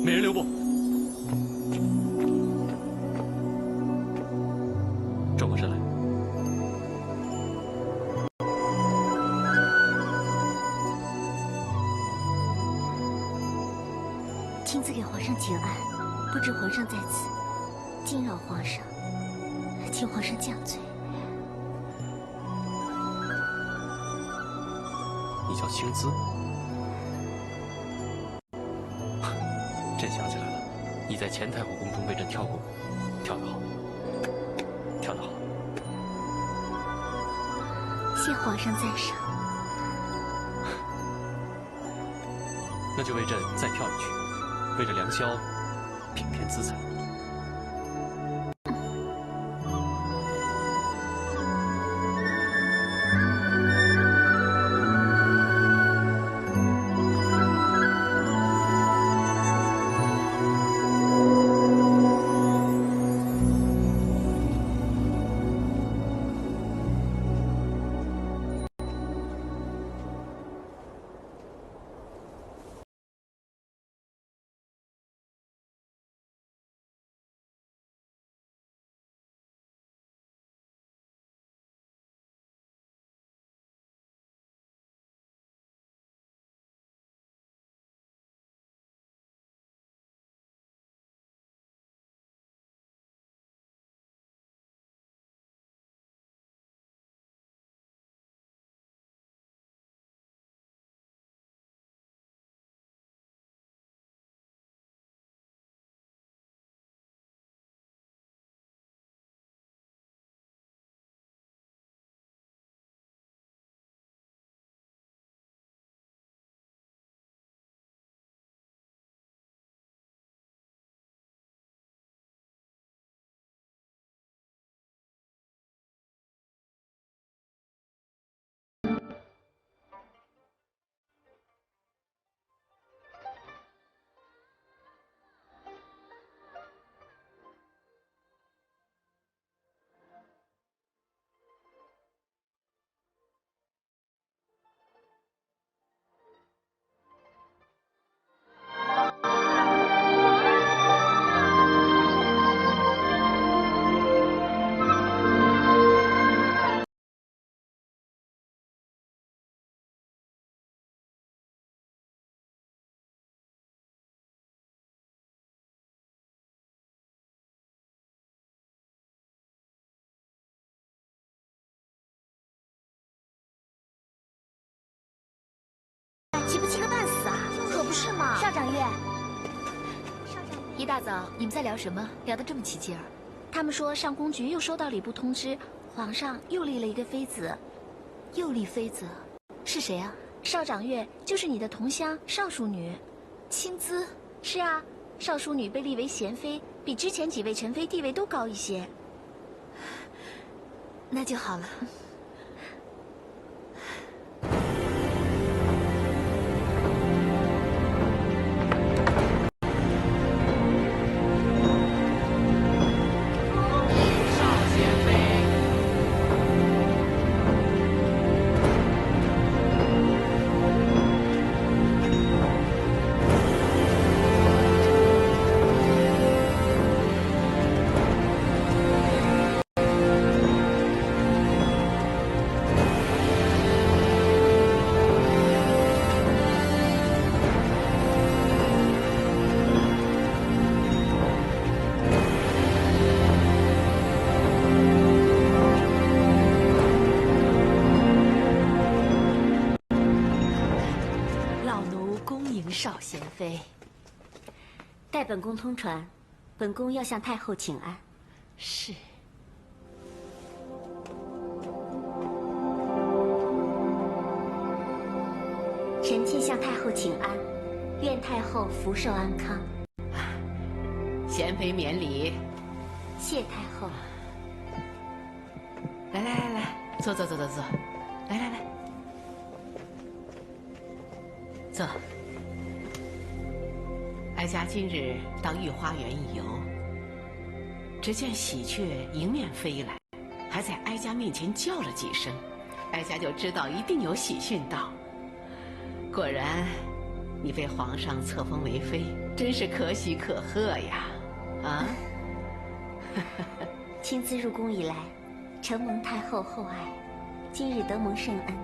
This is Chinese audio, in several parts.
美人留步。转过身来。亲自给皇上请安，不知皇上在此，惊扰皇上，请皇上降罪。你叫青姿？朕想起来了，你在前太后宫中为朕跳过舞，跳得好，跳得好。谢皇上赞赏。那就为朕再跳一曲，为着良宵品添姿彩。急不急个半死啊？可不是嘛！少长月，一大早你们在聊什么？聊得这么起劲儿？他们说上宫局又收到礼部通知，皇上又立了一个妃子。又立妃子，是谁啊？少长月就是你的同乡少淑女，青姿。是啊，少淑女被立为贤妃，比之前几位宸妃地位都高一些。那就好了。少贤妃，待本宫通传，本宫要向太后请安。是。臣妾向太后请安，愿太后福寿安康。贤妃免礼。谢太后。来，坐，来，坐。哀家今日到御花园一游，只见喜鹊迎面飞来，还在哀家面前叫了几声，哀家就知道一定有喜讯到。果然，你被皇上册封为妃，真是可喜可贺呀！啊！亲自入宫以来，承蒙太后厚爱，今日得蒙圣恩，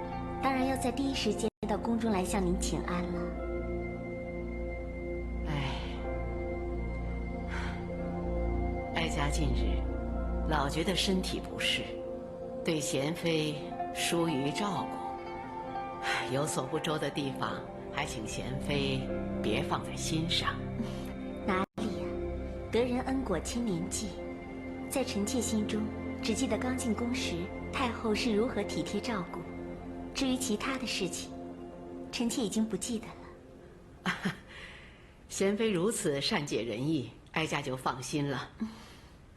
当然要在第一时间到宫中来向您请安了。哀家近日老觉得身体不适，对贤妃疏于照顾，有所不周的地方，还请贤妃别放在心上。哪里呀？得人恩果千年记，在臣妾心中，只记得刚进宫时太后是如何体贴照顾，至于其他的事情，臣妾已经不记得了。贤妃如此善解人意，哀家就放心了。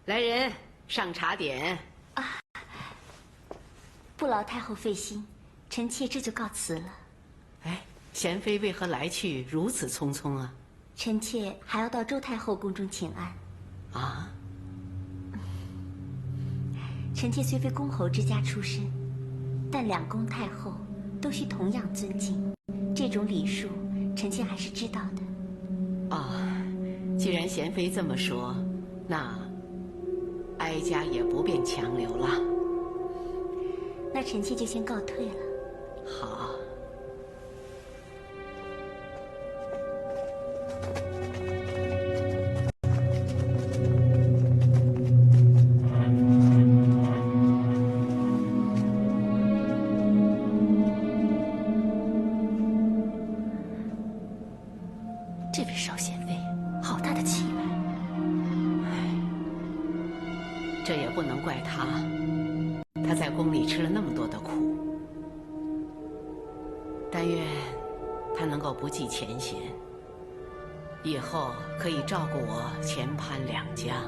来人，上茶点。不劳太后费心，臣妾这就告辞了。哎，贤妃为何来去如此匆匆啊？臣妾还要到周太后宫中请安。啊？臣妾虽非公侯之家出身，但两宫太后都需同样尊敬，这种礼数，臣妾还是知道的。既然贤妃这么说，那哀家也不便强留了。那臣妾就先告退了。好。这位少贤妃，好大的气派！这也不能怪她，她在宫里吃了那么多的苦。但愿她能够不计前嫌，以后可以照顾我前潘两家。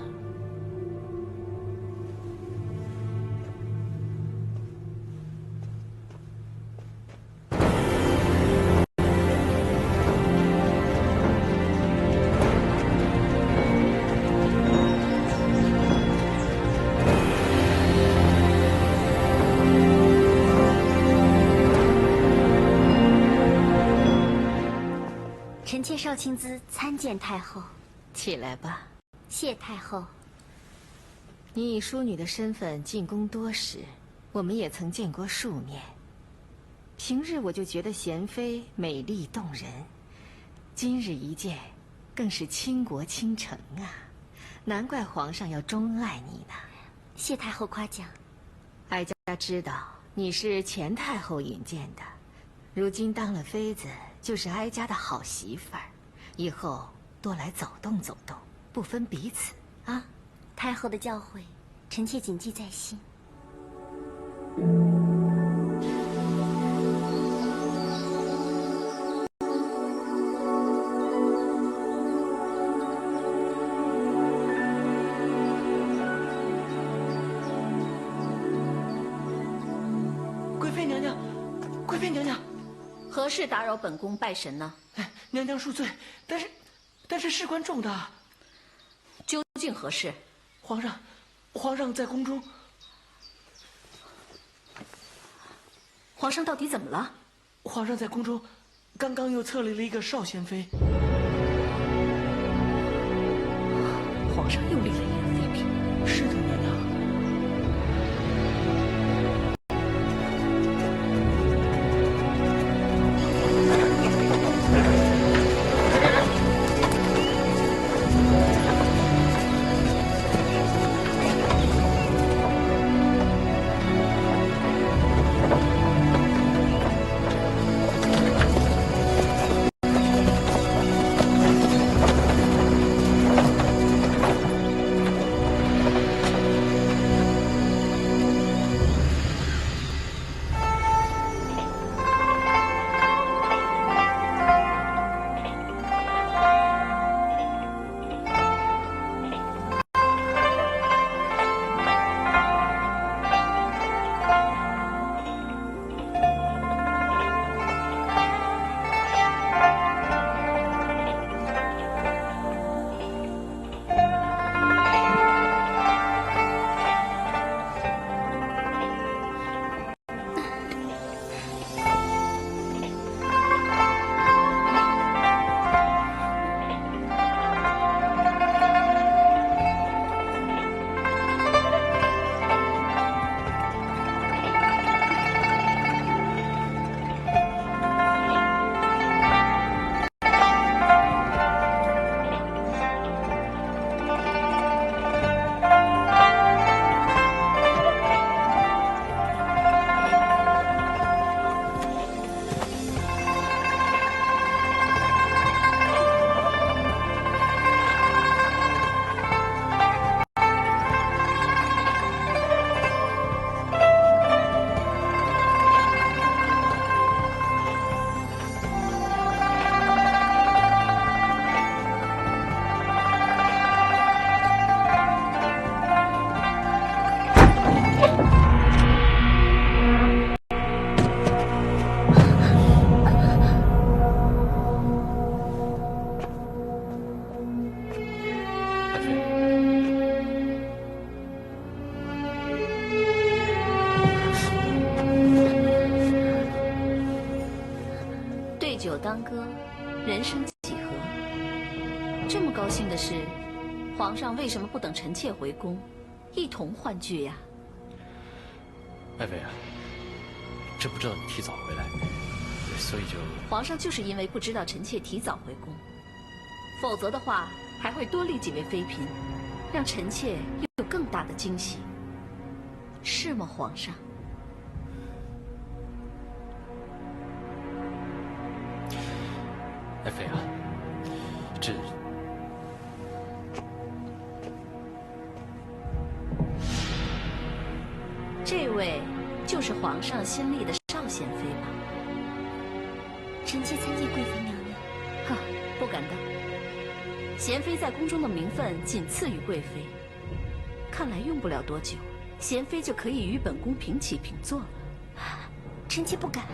臣妾少卿姿参见太后。起来吧。谢太后。你以淑女的身份进宫多时，我们也曾见过数面。平日我就觉得贤妃美丽动人，今日一见，更是倾国倾城啊！难怪皇上要钟爱你呢。谢太后夸奖。哀家知道你是前太后引荐的，如今当了妃子，就是哀家的好媳妇儿。以后多来走动走动，不分彼此啊！太后的教诲，臣妾谨记在心。贵妃娘娘，贵妃娘娘，何事打扰本宫拜神呢？娘娘恕罪，但是事关重大。究竟何事？皇上在宫中。皇上到底怎么了？皇上在宫中，刚刚又册立了一个少贤妃。皇上又立了一人妃嫔。是的，娘娘。人生几何？这么高兴的事，皇上为什么不等臣妾回宫，一同欢聚呀？爱妃啊，朕不知道你提早回来，所以就……皇上就是因为不知道臣妾提早回宫，否则的话还会多立几位妃嫔，让臣妾有更大的惊喜，是吗，皇上？爱妃啊，这位就是皇上新立的少贤妃吧？臣妾参见贵妃娘娘。哈，不敢当。贤妃在宫中的名分仅次于贵妃，看来用不了多久，贤妃就可以与本宫平起平坐了。臣妾不敢。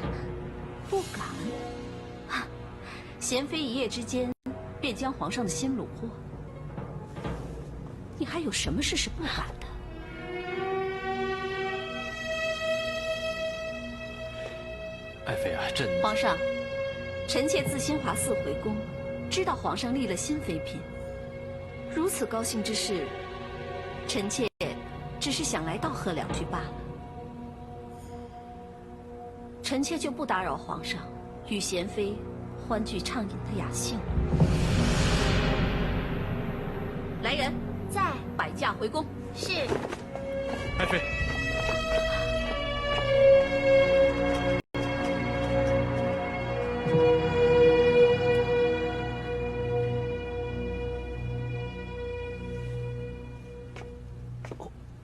不敢？啊，贤妃一夜之间便将皇上的心虏获，你还有什么事是不敢的？爱妃啊，皇上，臣妾自新华寺回宫，知道皇上立了新妃嫔，如此高兴之事，臣妾只是想来道贺两句罢了。臣妾就不打扰皇上与贤妃欢聚畅饮的雅兴了。来人，在。摆驾回宫。是。爱妃。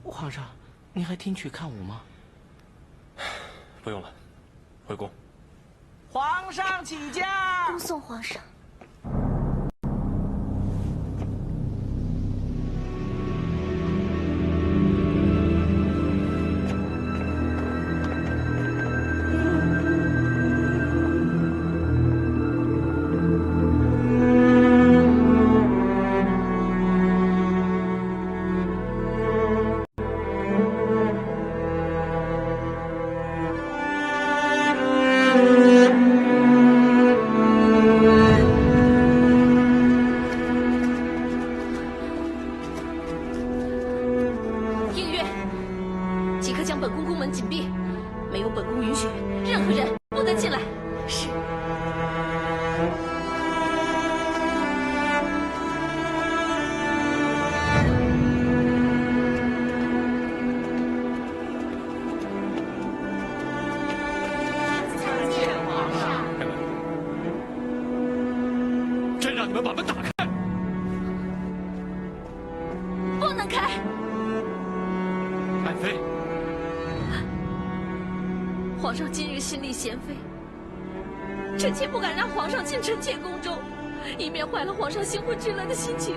皇上，您还听曲看舞吗？不用了，回宫。皇上起驾！恭送皇上。皇上今日新立贤妃，臣妾不敢让皇上进臣妾宫中，以免坏了皇上新婚之乐的心情，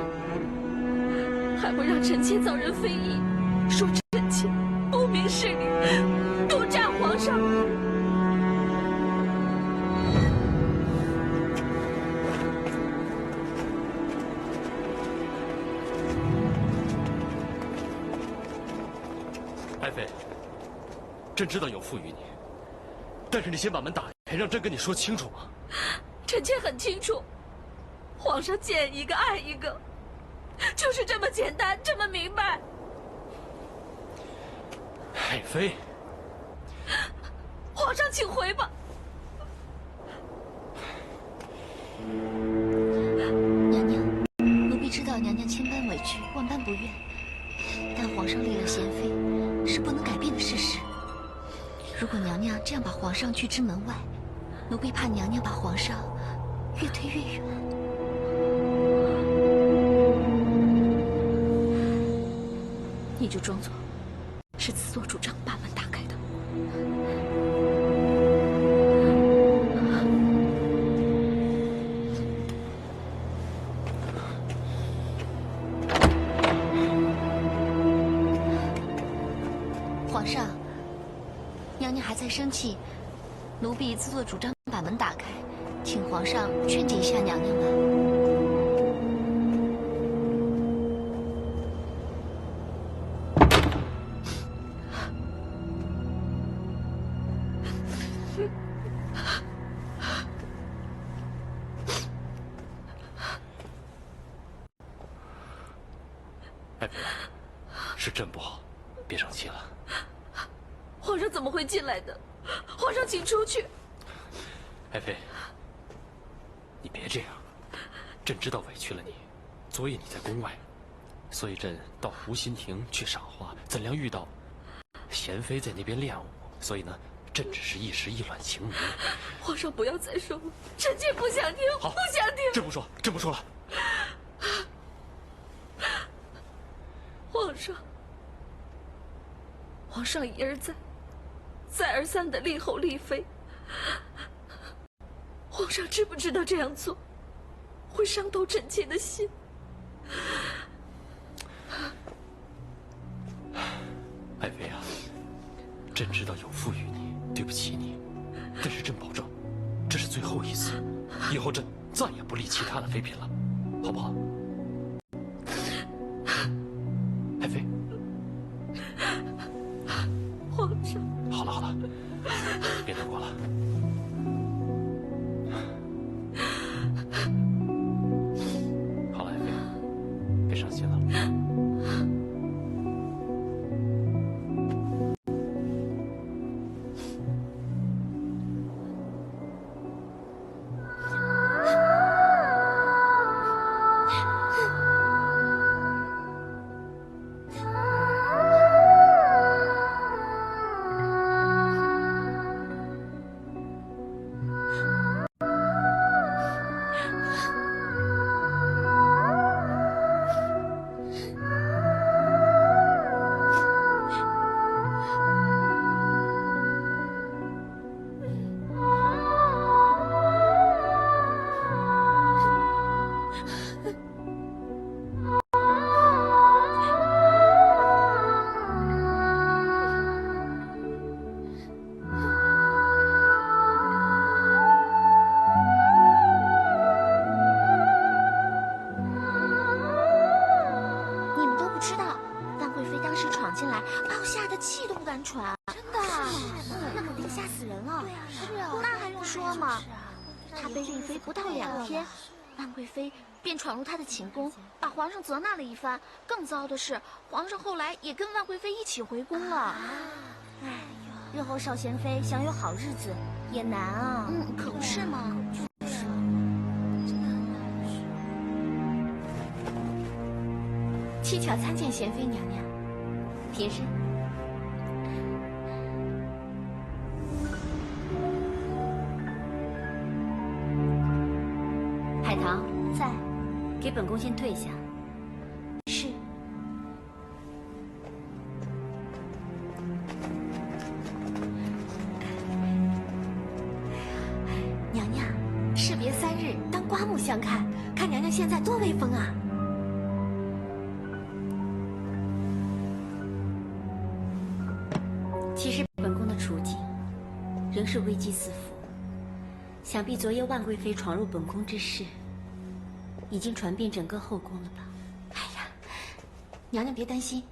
还会让臣妾遭人非议，说臣妾不明事理，独占皇上。爱妃，朕知道有负于你，但是你先把门打开，让朕跟你说清楚嘛。臣妾很清楚，皇上见一个爱一个，就是这么简单，这么明白。爱妃，皇上请回吧。娘娘，奴婢知道娘娘千般委屈，万般不愿，但皇上立了贤妃，是不能改变的事实。如果娘娘这样把皇上拒之门外，奴婢怕娘娘把皇上越推越远。你就装作是自作主张把门打开的。皇上，娘娘还在生气，奴婢自作主张把门打开，请皇上劝解一下娘娘吧。妃，是朕不好，别生气了。皇上怎么会进来的？皇上，请出去。爱妃，你别这样。朕知道委屈了你，昨夜你在宫外，所以朕到湖心亭去赏花，怎料遇到娴妃在那边练武，所以呢，朕只是一时意乱情迷。皇上不要再说了，臣妾不想听，好，不想听。朕不说，朕不说了。皇上一而再，再而三的立后立妃。皇上知不知道这样做会伤透臣妾的心？爱妃啊，朕知道有负于你，对不起你，但是朕保证，这是最后一次，以后朕再也不立其他的妃嫔了，好不好？爱妃，皇上，好了好了，别难过了。好了，爱妃，别伤心了。闯入他的寝宫，把皇上责难了一番。更糟的是，皇上后来也跟万贵妃一起回宫了。哎，日后少贤妃想有好日子也难啊。可不是吗？蹊跷参见娴妃娘娘。平身。海棠在。给本宫先退下。是。娘娘，士别3日，当刮目相看。看娘娘现在多威风啊！其实本宫的处境仍是危机四伏。想必昨夜万贵妃闯入本宫之事，已经传遍整个后宫了吧？哎呀，娘娘别担心，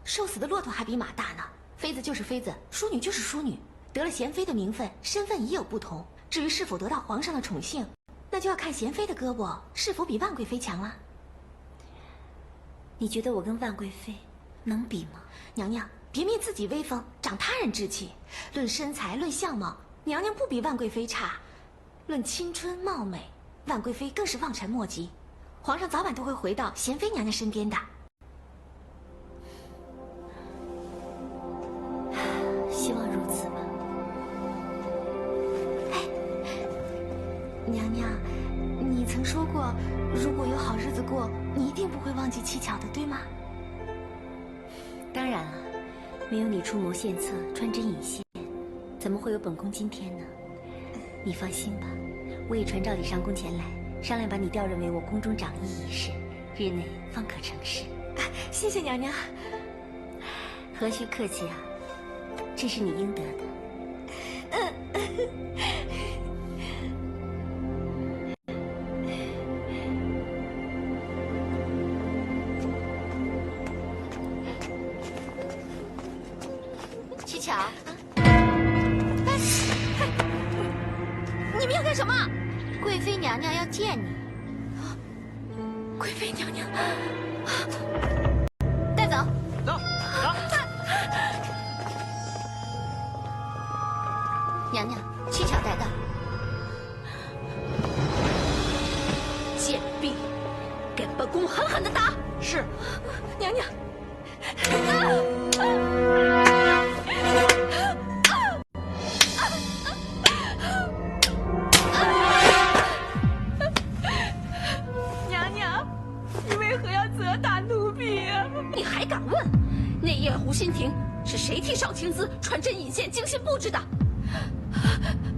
瘦死的骆驼还比马大呢。妃子就是妃子，淑女就是淑女，得了娴妃的名分，身份已有不同。至于是否得到皇上的宠幸，那就要看娴妃的胳膊是否比万贵妃强了。你觉得我跟万贵妃能比吗？娘娘，别灭自己威风，长他人志气。论身材，论相貌，娘娘不比万贵妃差；论青春貌美，万贵妃更是望尘莫及，皇上早晚都会回到娴妃娘娘身边的。希望如此吧。哎，娘娘，你曾说过，如果有好日子过，你一定不会忘记蹊跷的，对吗？当然了，没有你出谋献策、穿针引线，怎么会有本宫今天呢？你放心吧。我已传召李上宫前来，商量把你调任为我宫中长医一事，日内方可成事。谢谢娘娘。何须客气啊，这是你应得的。蹊跷，你们要干什么？贵妃娘娘要见你。贵妃娘娘，宫狠狠的打。是，娘娘。娘娘，你为何要责打奴婢啊？你还敢问？那夜湖心亭是谁替少青姿传真引线、精心布置的？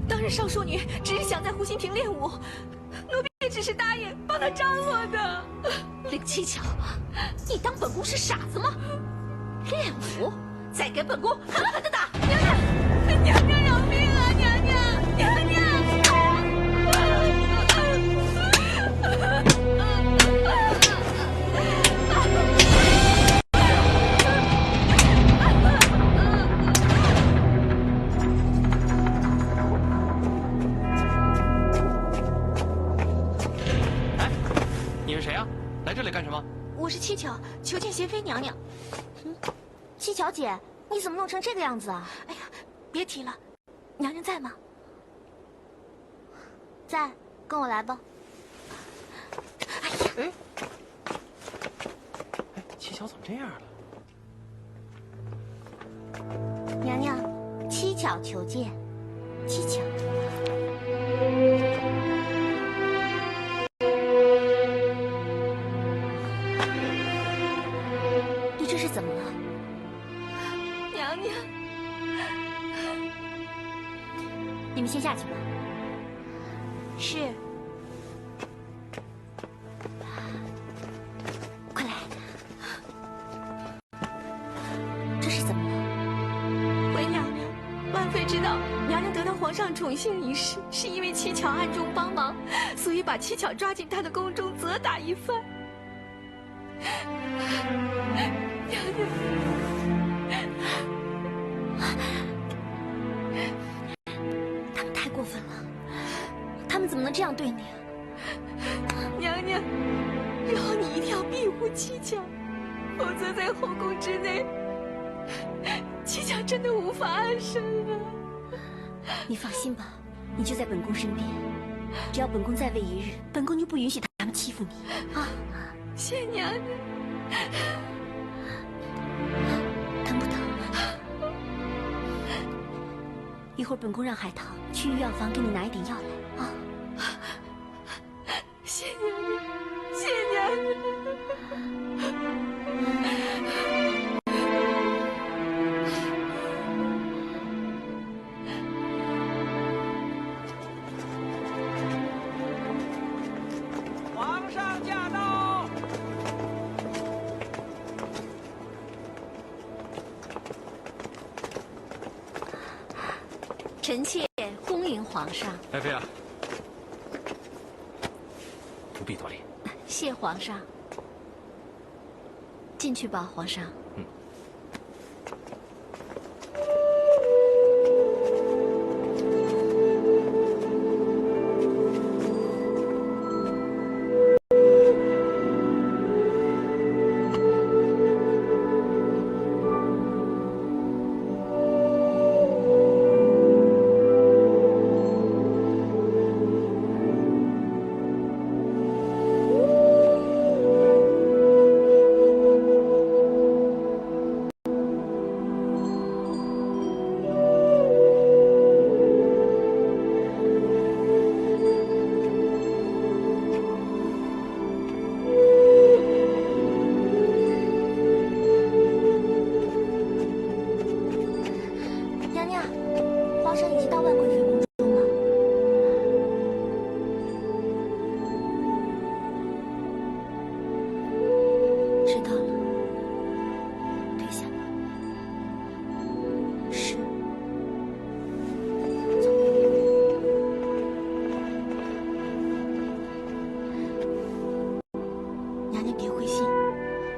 当日少淑女只是想在湖心亭练武，奴婢也只是答应帮她张罗的。令七巧，你当本宫是傻子吗？练武，再给本宫狠狠的打！娘娘，娘娘饶命啊！娘娘，娘娘！哎，你是谁啊？来这里干什么？我是七巧，求见贤妃娘娘。七巧姐，你怎么弄成这个样子啊？哎呀，别提了，娘娘在吗？在，跟我来吧。哎，七巧怎么这样了？娘娘，七巧求见。七巧。你这是怎么了？娘娘，你们先下去吧。是。快来。这是怎么了？回娘娘，万妃知道娘娘得到皇上宠幸一事，是因为七巧暗中帮忙，所以把七巧抓进她的宫中责打一番。娘娘。他们太过分了，他们怎么能这样对你？娘娘，日后你一定要庇护七巧，否则在后宫之内，七巧真的无法安生啊！你放心吧，你就在本宫身边，只要本宫在位一日，本宫就不允许他们欺负你啊！谢娘娘。疼不疼？一会儿本宫让海棠去御药房给你拿一点药来啊！谢娘娘，谢娘娘。皇上驾到！臣妾恭迎皇上。爱妃啊，不必多礼。谢皇上。进去吧，皇上。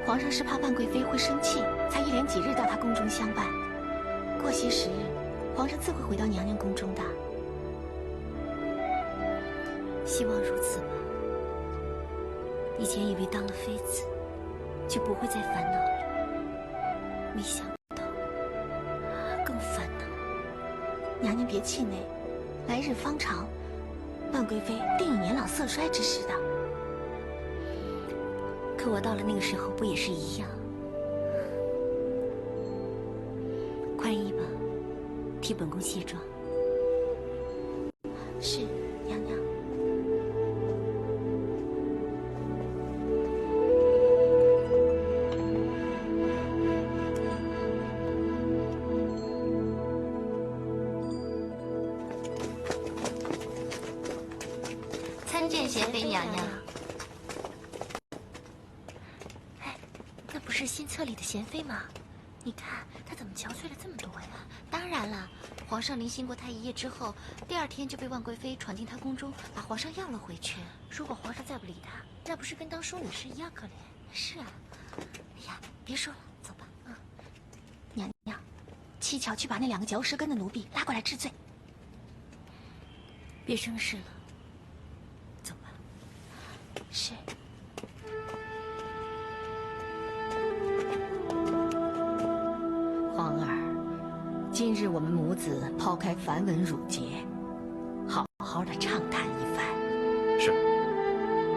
皇上是怕万贵妃会生气，才一连几日到她宫中相伴。过些时日，皇上自会回到娘娘宫中的。希望如此吧。以前以为当了妃子，就不会再烦恼了，没想到更烦恼。娘娘别气馁，来日方长，万贵妃定有年老色衰之时的。可我到了那个时候，不也是一样？宽衣吧，替本宫卸妆。是，娘娘。参见贤妃娘娘。哎，那不是新册里的贤妃吗？你看她怎么憔悴了这么多呀？当然了，皇上临行过她一夜之后，第二天就被万贵妃闯进她宫中，把皇上要了回去。如果皇上再不理她，那不是跟当淑女时一样可怜？是啊。哎呀，别说了，走吧。娘娘，七巧去把那2个嚼舌根的奴婢拉过来治罪。别生事了，走吧。是。皇儿，今日我们母子抛开繁文缛节，好好的畅谈一番。是。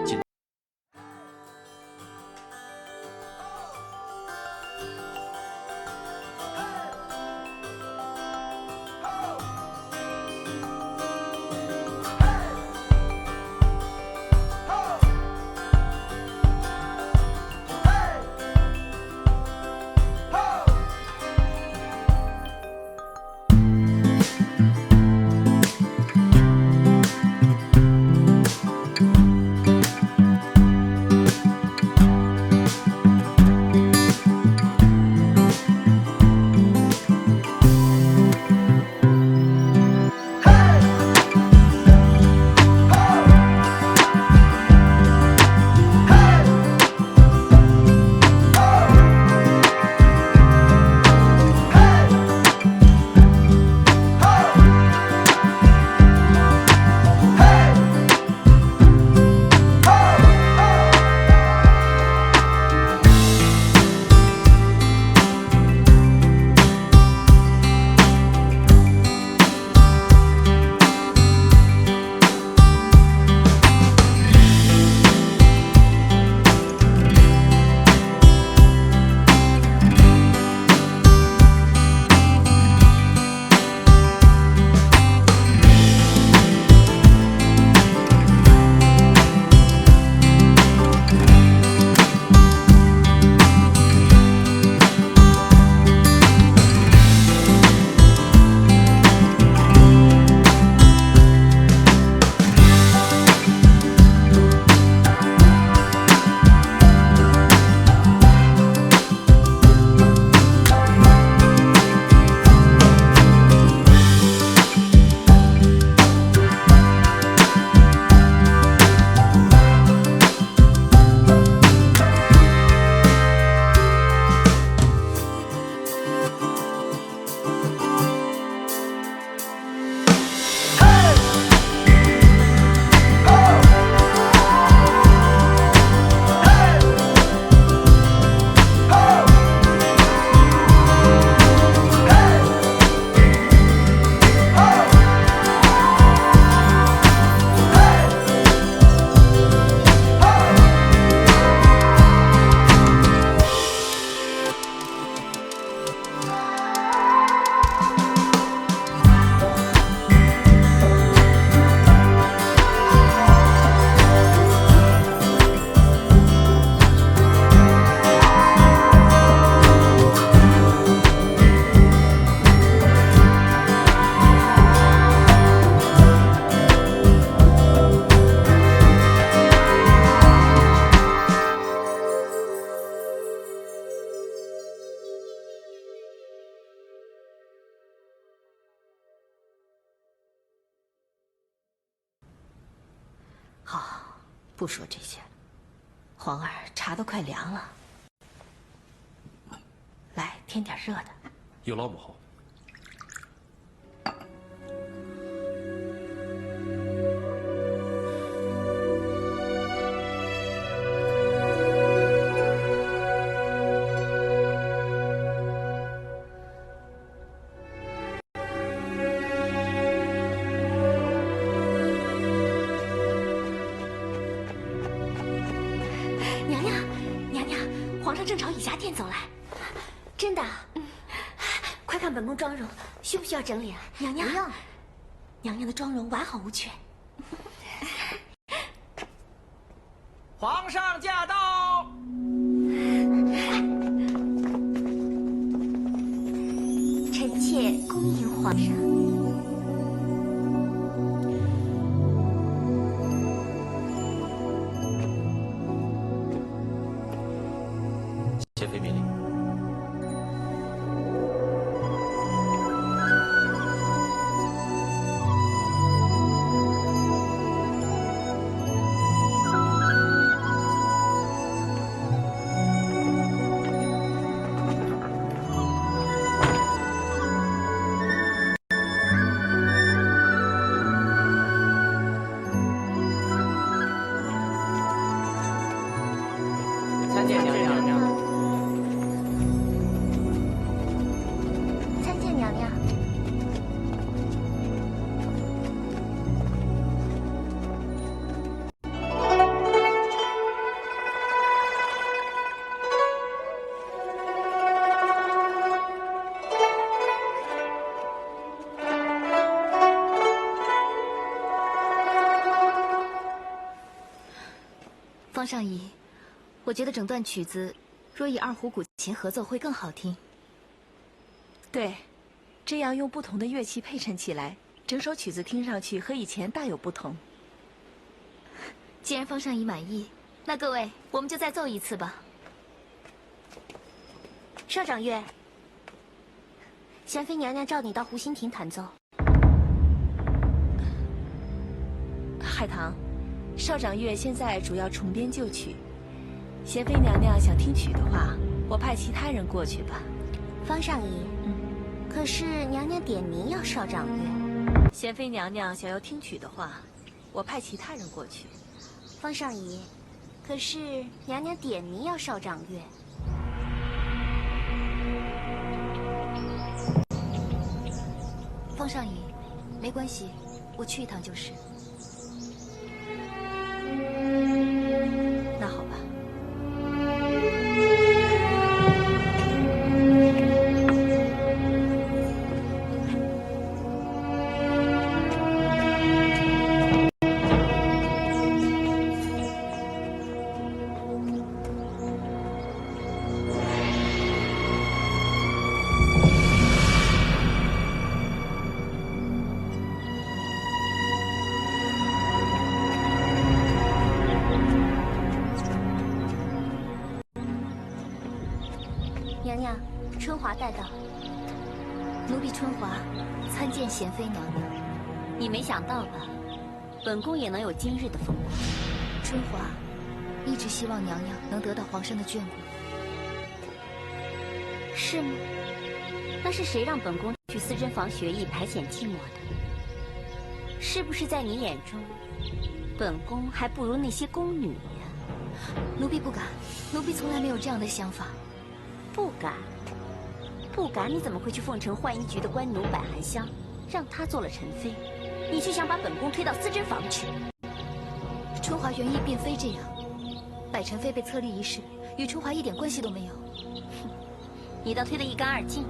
今。好，不说这些了。皇儿，茶都快凉了，来添点热的。有劳母后。娘娘，皇上正朝雨霞殿走来。真的？快看本宫妆容，需不需要整理啊？娘娘不用，娘娘的妆容完好无缺。皇上驾到！臣妾恭迎皇上。贤妃免礼。参见娘娘。参见娘娘。方上仪，我觉得整段曲子若以二胡古琴合奏会更好听。对，这样用不同的乐器配衬起来，整首曲子听上去和以前大有不同。既然方上仪满意，那各位我们就再奏一次吧。少长乐，贤妃娘娘召你到湖心亭弹奏。海棠，少长乐现在主要重编旧曲，贤妃娘娘想听曲的话，我派其他人过去吧。方上仪，可是娘娘点名要少长乐。贤妃娘娘想要听曲的话，我派其他人过去。方上仪，可是娘娘点名要少长乐。方上仪，没关系，我去一趟就是。那好吧。娘娘，春华带到。奴婢春华参见贤妃娘娘。你没想到吧？本宫也能有今日的风光。春华一直希望娘娘能得到皇上的眷顾。是吗？那是谁让本宫去思珍房学艺排遣寂寞的？是不是在你眼中，本宫还不如那些宫女呀？奴婢不敢，奴婢从来没有这样的想法。不敢，不敢，你怎么会去奉承浣衣局的官奴百寒香，让她做了宸妃？你却想把本宫推到思珍房去？春华原意并非这样，百宸妃被册立一事，与春华一点关系都没有。你倒推得一干二净。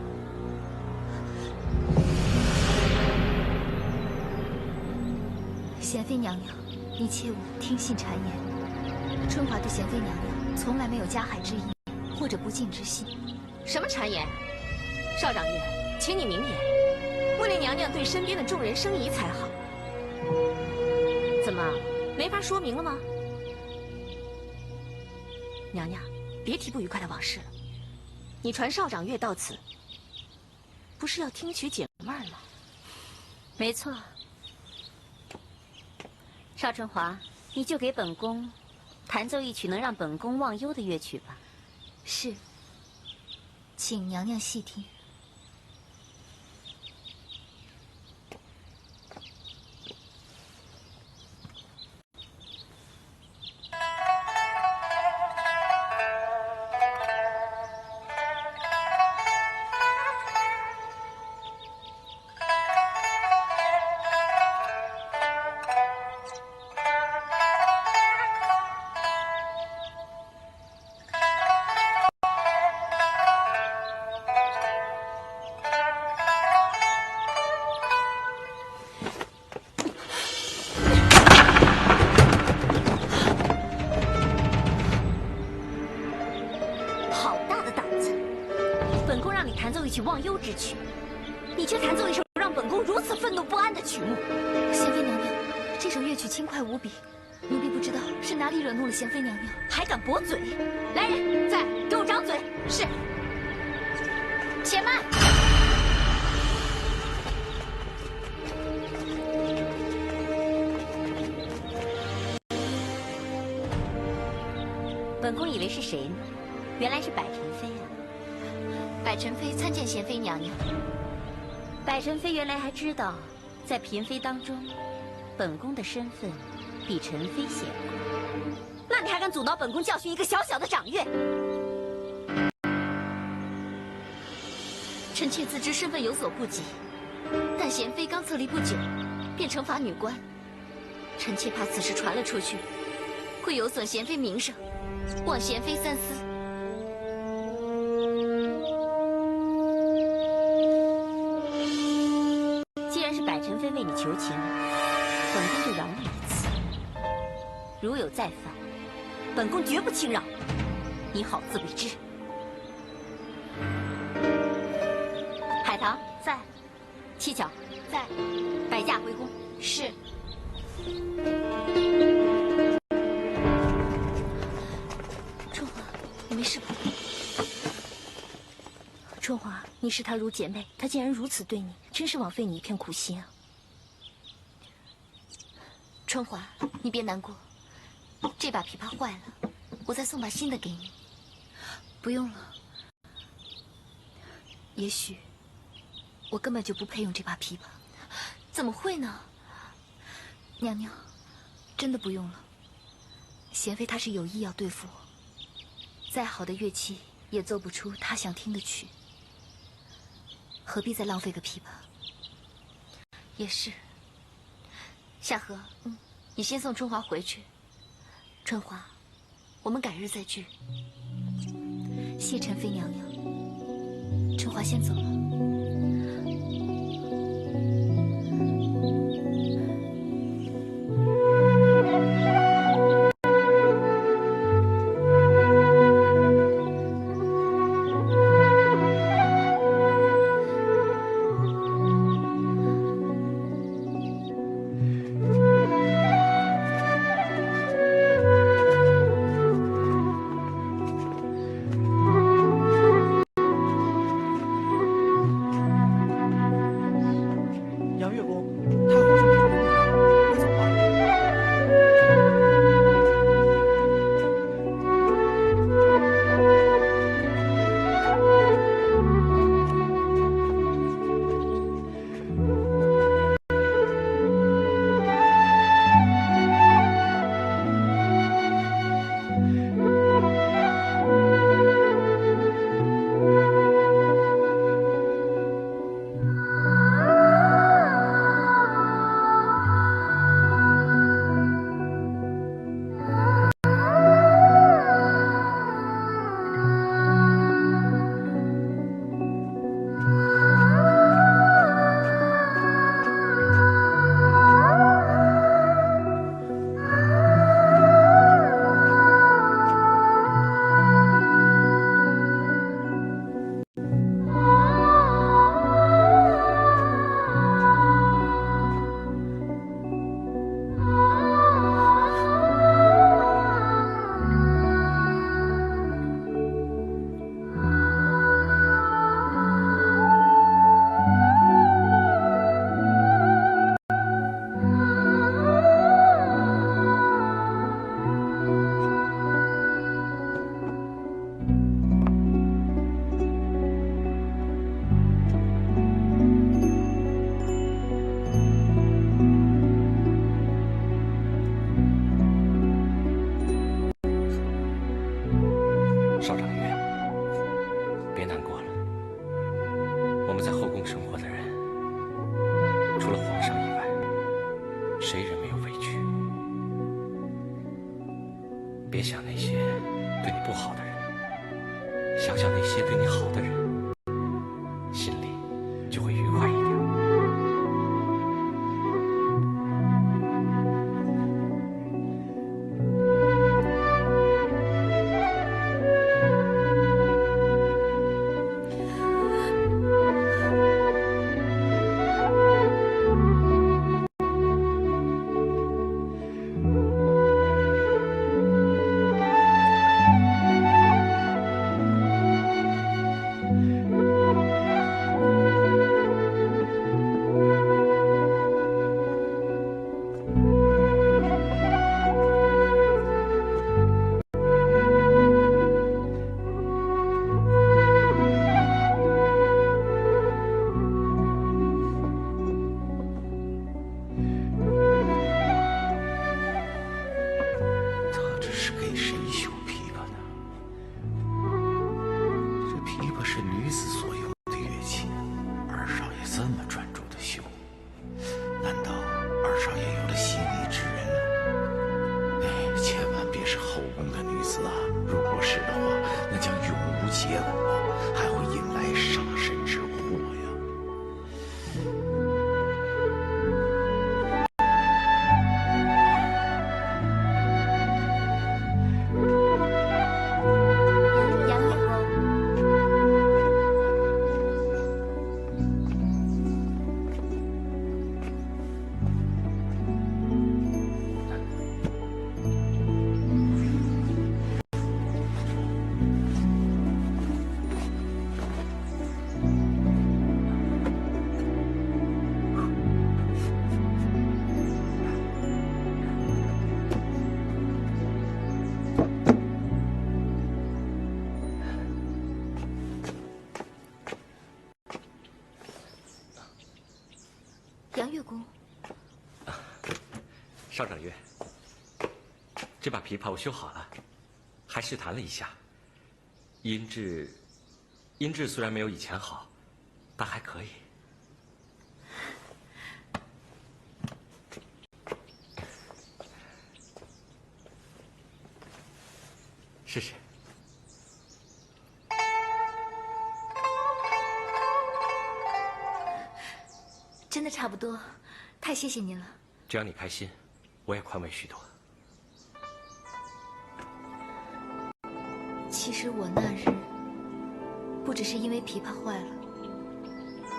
贤妃娘娘，你切勿听信谗言。春华对贤妃娘娘从来没有加害之意，或者不敬之心。什么谗言？少长乐，请你明言，为了娘娘对身边的众人生疑才好。怎么，没法说明了吗？娘娘，别提不愉快的往事了。你传少长乐到此，不是要听曲解闷儿吗？没错。邵春华，你就给本宫弹奏一曲能让本宫忘忧的乐曲吧。是，请娘娘细听。让你弹奏一曲忘忧之曲，你却弹奏一首让本宫如此愤怒不安的曲目。贤妃娘娘，这首乐曲轻快无比，奴婢不知道是哪里惹怒了贤妃娘娘，还敢驳嘴！来人，在，给我掌嘴！是。且慢。本宫以为是谁呢？原来是百宸妃啊！百宸妃参见贤妃娘娘。百宸妃原来还知道，在嫔妃当中，本宫的身份比宸妃显贵。那你还敢阻挠本宫教训一个小小的掌乐？臣妾自知身份有所不及，但贤妃刚册立不久，便惩罚女官，臣妾怕此事传了出去，会有损贤妃名声，望贤妃三思。既然是百宸妃为你求情，本宫就饶你一次。如有再犯，本宫绝不轻饶，你好自为之。海棠在，七巧在，摆驾回宫。是。春华，你没事吧？春华，你视她如姐妹，她竟然如此对你，真是枉费你一片苦心啊！春华，你别难过，这把琵琶坏了，我再送把新的给你。不用了，也许我根本就不配用这把琵琶。怎么会呢？娘娘，真的不用了。贤妃她是有意要对付我，再好的乐器也奏不出她想听的曲，何必再浪费个琵琶？也是。夏荷，你先送春华回去。春华，我们改日再聚。谢宸妃娘娘，春华先走了。别想那些对你不好的人，想想那些对你好的人，心里就会愉快一点。少掌月，这把琵琶我修好了，还试弹了一下，音质虽然没有以前好，但还可以。试试。真的差不多，太谢谢您了。只要你开心，我也宽慰许多。其实我那日不只是因为琵琶坏了，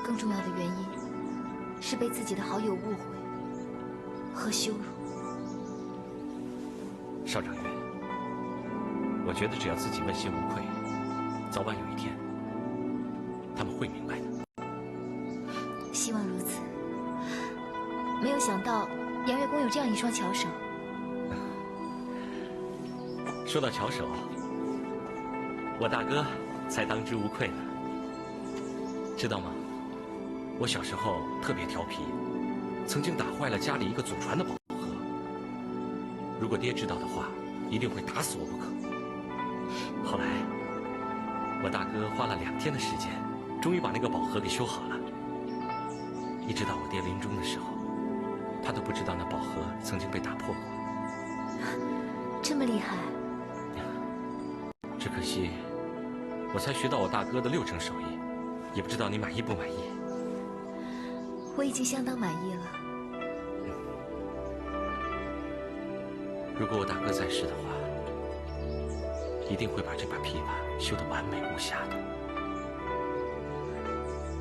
更重要的原因是被自己的好友误会和羞辱。少掌月，我觉得只要自己问心无愧，早晚有一天他们会明白的。希望如此。没有想到阳月宫有这样一双巧手。说到巧手，我大哥才当之无愧呢。知道吗？我小时候特别调皮，曾经打坏了家里一个祖传的宝盒。如果爹知道的话，一定会打死我不可。后来，我大哥花了2天的时间，终于把那个宝盒给修好了。一直到我爹临终的时候，他都不知道那宝盒曾经被打破过。这么厉害？只可惜，我才学到我大哥的6成手艺，也不知道你满意不满意。我已经相当满意了。如果我大哥在世的话，一定会把这把琵琶修得完美无瑕的。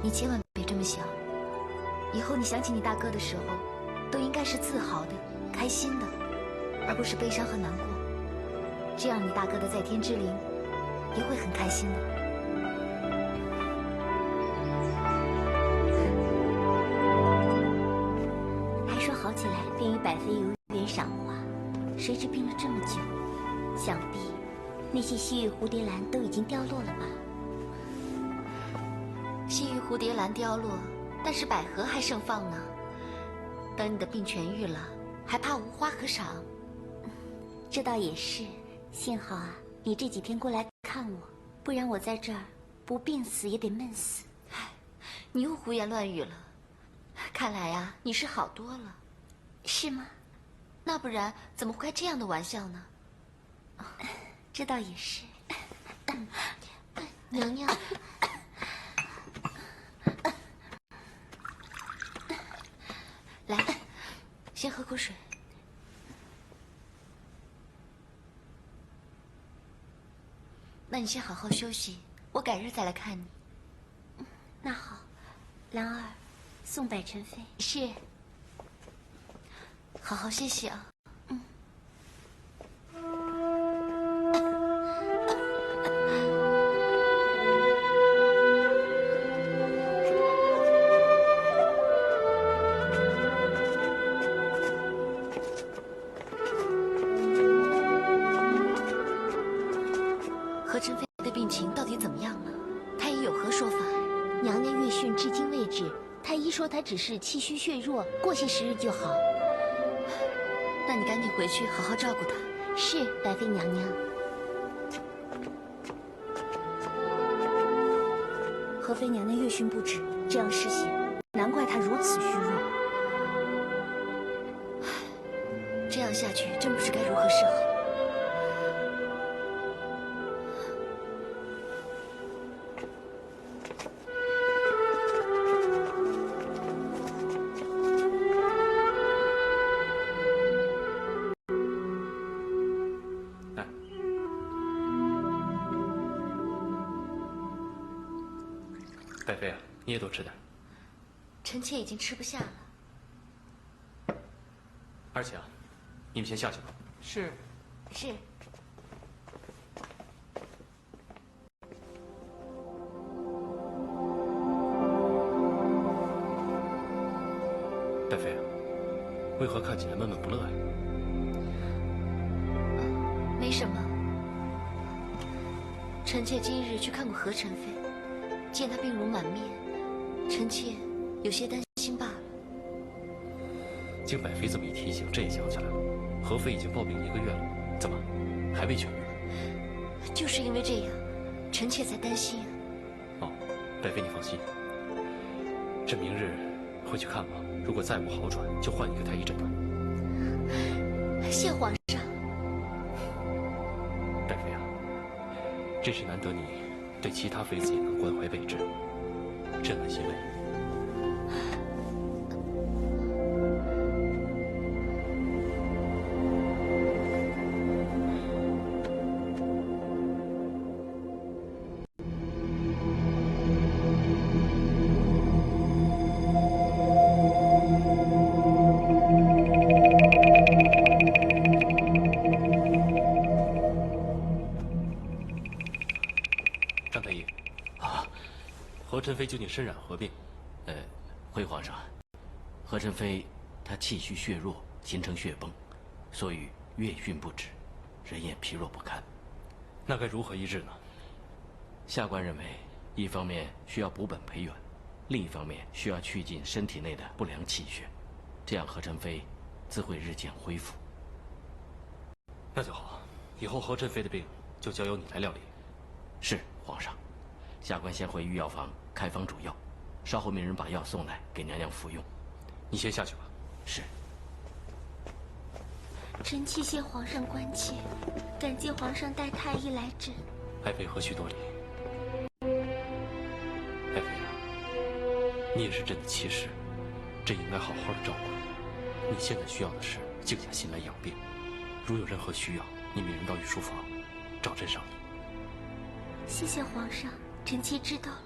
你千万别这么想，以后你想起你大哥的时候，都应该是自豪的、开心的，而不是悲伤和难过。这样你大哥的在天之灵也会很开心的。还说好起来便与百飞有缘赏花，谁知病了这么久，想必那些西域蝴蝶兰都已经凋落了吧？西域蝴蝶兰凋落，但是百合还盛放呢。等你的病痊愈了，还怕无花可赏？这倒也是，幸好啊，你这几天过来看我，不然我在这儿不病死也得闷死。唉，你又胡言乱语了。看来啊，你是好多了。是吗？那不然怎么会开这样的玩笑呢？这倒也是。娘娘，来，先喝口水。那你先好好休息，我改日再来看你。那好，兰儿，送百宸妃。是。好好歇息啊。何宸妃的病情到底怎么样了？太医有何说法？娘娘阅讯至今未至，太医说她只是气虚血弱，过些时日就好。那你赶紧回去好好照顾她。是，百妃娘娘。何妃娘娘阅讯不止，这样失血，难怪她如此虚弱。这样下去真不知该如何是好。百妃啊，你也多吃点。臣妾已经吃不下了。而且啊，你们先下去吧。是。是。百妃啊，为何看起来闷闷不乐呀？没什么。臣妾今日去看过何宸妃。见他病容满面，臣妾有些担心罢了。经柏妃这么一提醒，朕也想起来了，何妃已经抱病1个月了，怎么还未痊愈？就是因为这样，臣妾才担心。哦，柏妃你放心，朕明日会去看望，如果再无好转，就换一个太医诊断。谢皇上。柏妃啊，真是难得你对其他妃子也能关怀备至，朕很欣慰。何宸妃究竟身染何病？回皇上，何宸妃她气虚血弱，形成血崩，所以月晕不止，人也疲弱不堪。那该如何医治呢？下官认为，一方面需要补本培元，另一方面需要去尽身体内的不良气血，这样何宸妃自会日渐恢复。那就好，以后何宸妃的病就交由你来料理。是皇上。下官先回御药房开方煮药，稍后命人把药送来给娘娘服用。你先下去吧。是。臣妾谢皇上关切，感激皇上带太医来诊。爱妃何须多礼。爱妃啊，你也是朕的妻室，朕应该好好的照顾。你现在需要的是静下心来养病，如有任何需要，你命人到御书房找朕商议。谢谢皇上。臣妾知道了。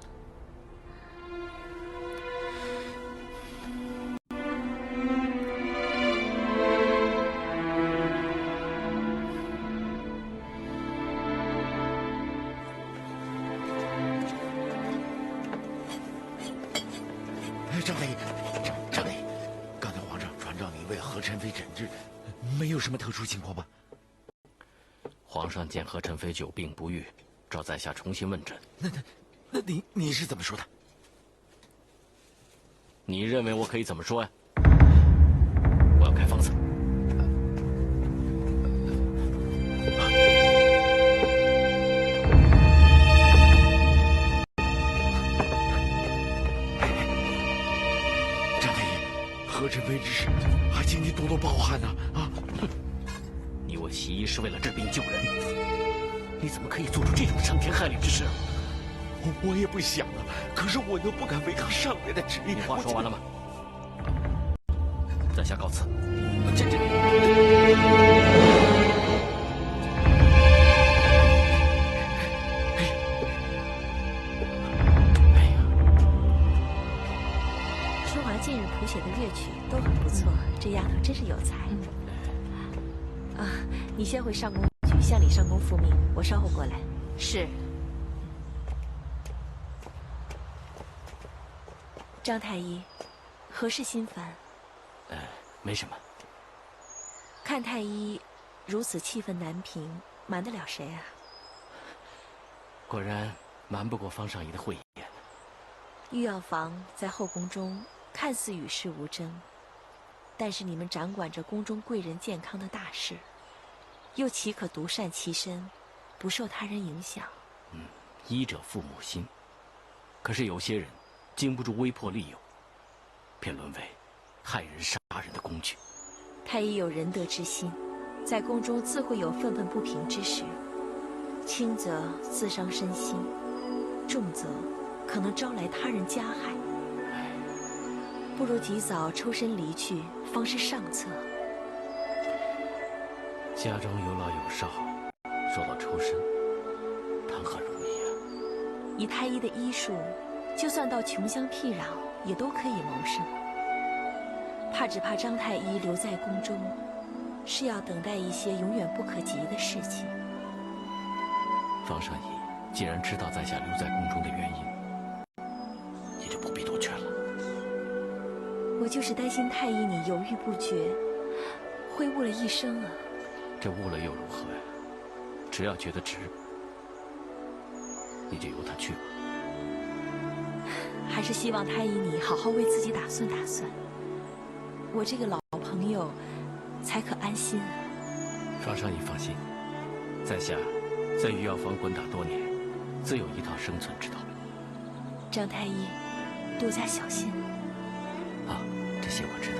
张太医，张太医，刚才皇上传召你为何宸妃诊治，没有什么特殊情况吧？皇上见何宸妃久病不愈，召在下重新问诊。那你是怎么说的？你认为我可以怎么说呀？我要开方子。张太医，何宸妃之事，还请你多多包涵呐！啊！你我习医是为了治病救人，你怎么可以做出这种伤天害理之事啊？我也不想啊，可是我又不敢违抗上人的旨意。你话说完了吗？在下告辞。淑华近日谱写的乐曲都很不错，这丫头真是有才。你先回上宫去向李上公复命，我稍后过来。是。张太医，何事心烦？没什么。看太医如此气愤难平，瞒得了谁啊？果然瞒不过方上仪的慧眼。御药房在后宫中看似与世无争，但是你们掌管着宫中贵人健康的大事，又岂可独善其身，不受他人影响？医者父母心，可是有些人经不住威迫利诱，便沦为害人杀人的工具。太医有仁德之心，在宫中自会有愤愤不平之时，轻则自伤身心，重则可能招来他人加害。不如及早抽身离去，方是上策。家中有老有少，说到抽身，谈何容易啊！以太医的医术，就算到穷乡僻壤，也都可以谋生。只怕张太医留在宫中，是要等待一些永远不可及的事情。方上仪既然知道在下留在宫中的原因，也就不必多劝了。我就是担心太医你犹豫不决，会误了一生啊。这误了又如何呀？只要觉得值，你就由他去吧。还是希望太医你好好为自己打算打算。我这个老朋友，才可安心啊。皇上你放心，在下在御药房滚打多年，自有一套生存之道。张太医，多加小心。啊，这些我知道。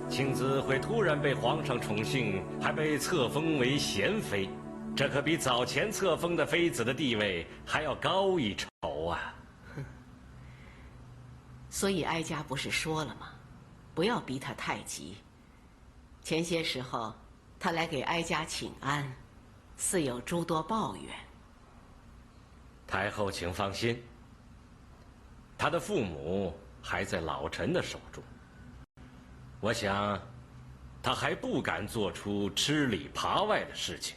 青子会突然被皇上宠幸，还被册封为贤妃，这可比早前册封的妃子的地位还要高一筹啊！所以哀家不是说了吗？不要逼他太急。前些时候，他来给哀家请安，似有诸多抱怨。太后请放心，他的父母还在老臣的手中。我想，他还不敢做出吃里扒外的事情。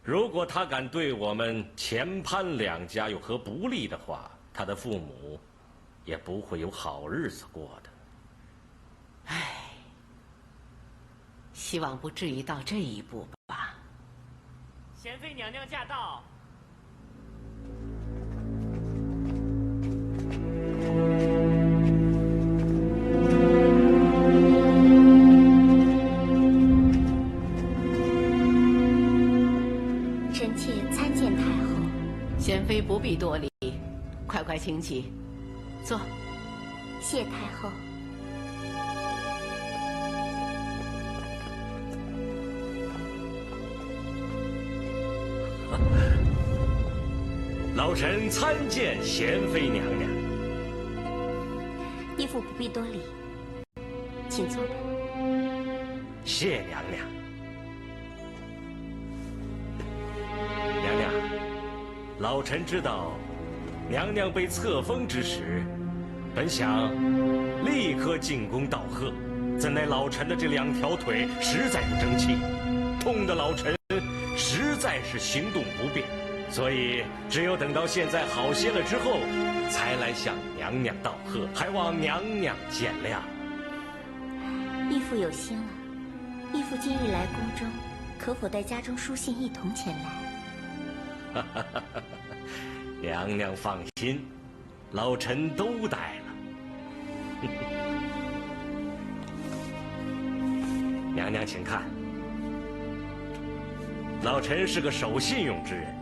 如果他敢对我们钱潘两家有何不利的话，他的父母也不会有好日子过的。唉，希望不至于到这一步吧。贤妃娘娘驾到。臣妾参见太后。贤妃不必多礼，快快请起，坐。谢太后。老臣参见贤妃娘娘。义父不必多礼，请坐吧。谢娘娘。娘娘，老臣知道，娘娘被册封之时，本想立刻进宫道贺，怎奈老臣的这两条腿实在不争气，痛得老臣实在是行动不便。所以，只有等到现在好些了之后，才来向娘娘道贺，还望娘娘见谅。义父有心了。义父今日来宫中，可否带家中书信一同前来？娘娘放心，老臣都带了。娘娘请看，老臣是个守信用之人。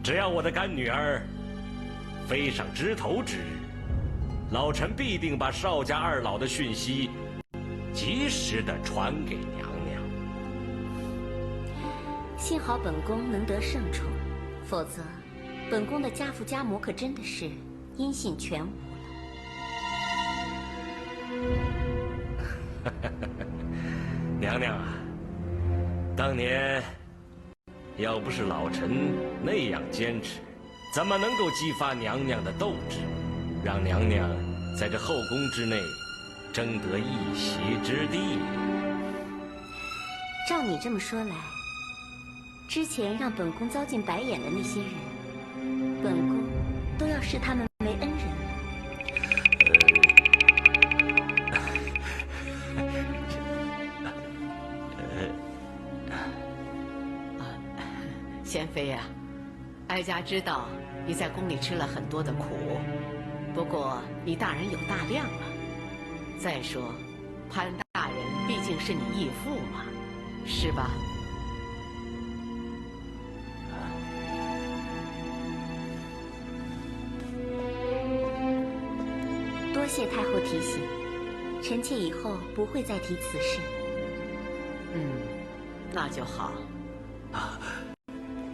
只要我的干女儿飞上枝头之日，老臣必定把邵家二老的讯息及时地传给娘娘。幸好本宫能得圣宠，否则本宫的家父家母可真的是音信全无了。娘娘啊，当年要不是老臣那样坚持，怎么能够激发娘娘的斗志，让娘娘在这后宫之内争得一席之地？照你这么说来，之前让本宫遭尽白眼的那些人，本宫都要视他们为恩人了。贤妃呀，哀家知道你在宫里吃了很多的苦，不过你大人有大量啊。再说，潘大人毕竟是你义父嘛，是吧？多谢太后提醒，臣妾以后不会再提此事。那就好。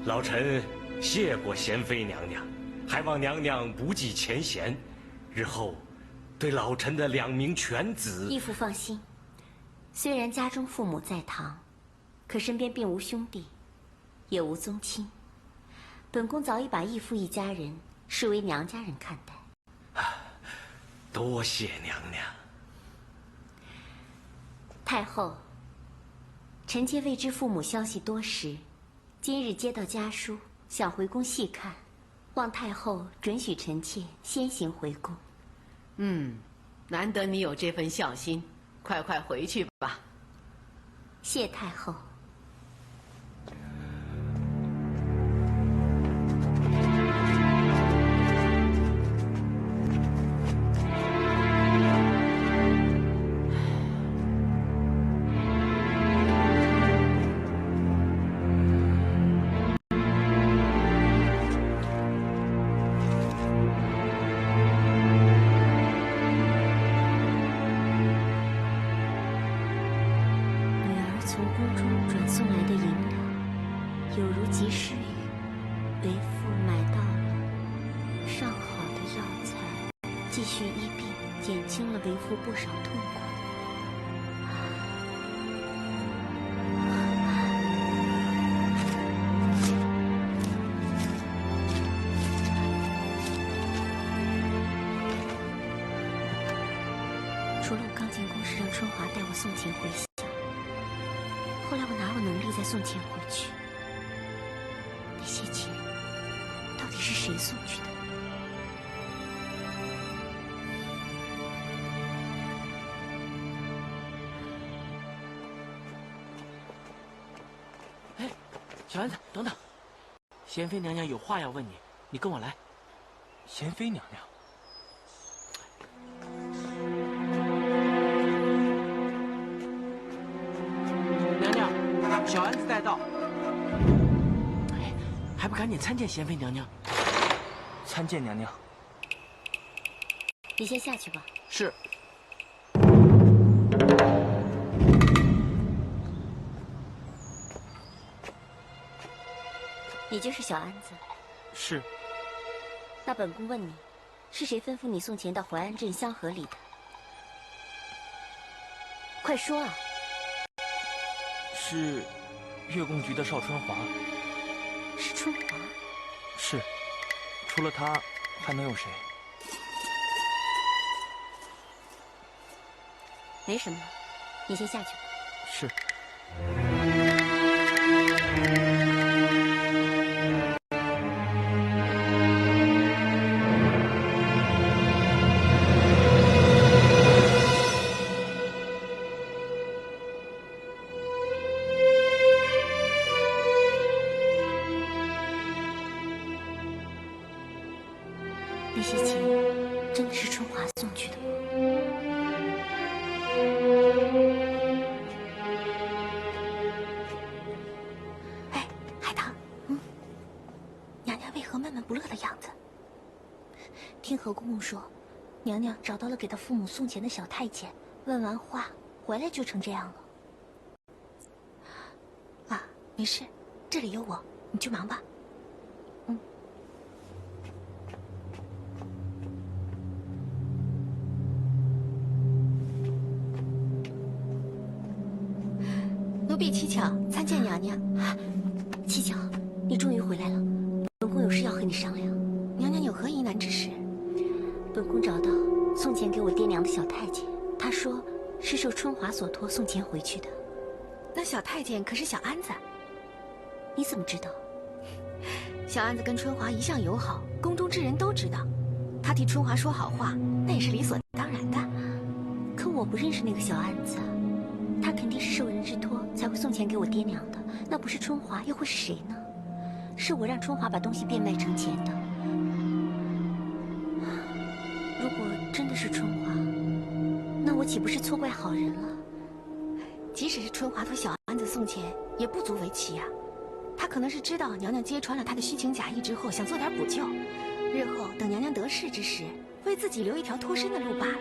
老臣谢过贤妃娘娘，还望娘娘不计前嫌，日后对老臣的两名犬子。义父放心，虽然家中父母在堂，可身边并无兄弟，也无宗亲。本宫早已把义父一家人视为娘家人看待。多谢娘娘。太后，臣妾未知父母消息多时，今日接到家书，想回宫细看，望太后准许臣妾先行回宫。难得你有这份孝心，快快回去吧。谢太后。从宫中转送来的银两，有如及时雨，为父买到了上好的药材，继续医病，减轻了为父不少痛苦。除了我刚进宫时让春华带我送钱回乡，后来我哪有能力再送钱回去？那些钱到底是谁送去的？哎，小丸子，等等，贤妃娘娘有话要问你，你跟我来。贤妃娘娘。小丸子带到，哎，还不赶紧参见贤妃娘娘？参见娘娘。你先下去吧。是。你就是小安子。是。那本宫问你，是谁吩咐你送钱到淮安镇香河里的？快说啊！是月宫局的邵春华。是春华？是，除了他，还能有谁？没什么了，你先下去吧。是。那些钱真的是春华送去的吗？哎，海棠，娘娘为何闷闷不乐的样子？听何公公说，娘娘找到了给她父母送钱的小太监，问完话回来就成这样了。啊，没事，这里有我，你去忙吧。奴婢七巧参见娘娘。七巧，你终于回来了，本宫有事要和你商量。娘娘有何疑难之事？本宫找到送钱给我爹娘的小太监，他说是受春华所托送钱回去的。那小太监可是小安子？你怎么知道？小安子跟春华一向友好，宫中之人都知道。他替春华说好话，那也是理所当然的。可我不认识那个小安子，他肯定是受人之托才会送钱给我爹娘的。那不是春华，又会是谁呢？是我让春华把东西变卖成钱的。如果真的是春华，那我岂不是错怪好人了？即使是春华托小安子送钱，也不足为奇呀。他可能是知道娘娘揭穿了他的虚情假意之后，想做点补救，日后等娘娘得势之时，为自己留一条脱身的路罢了。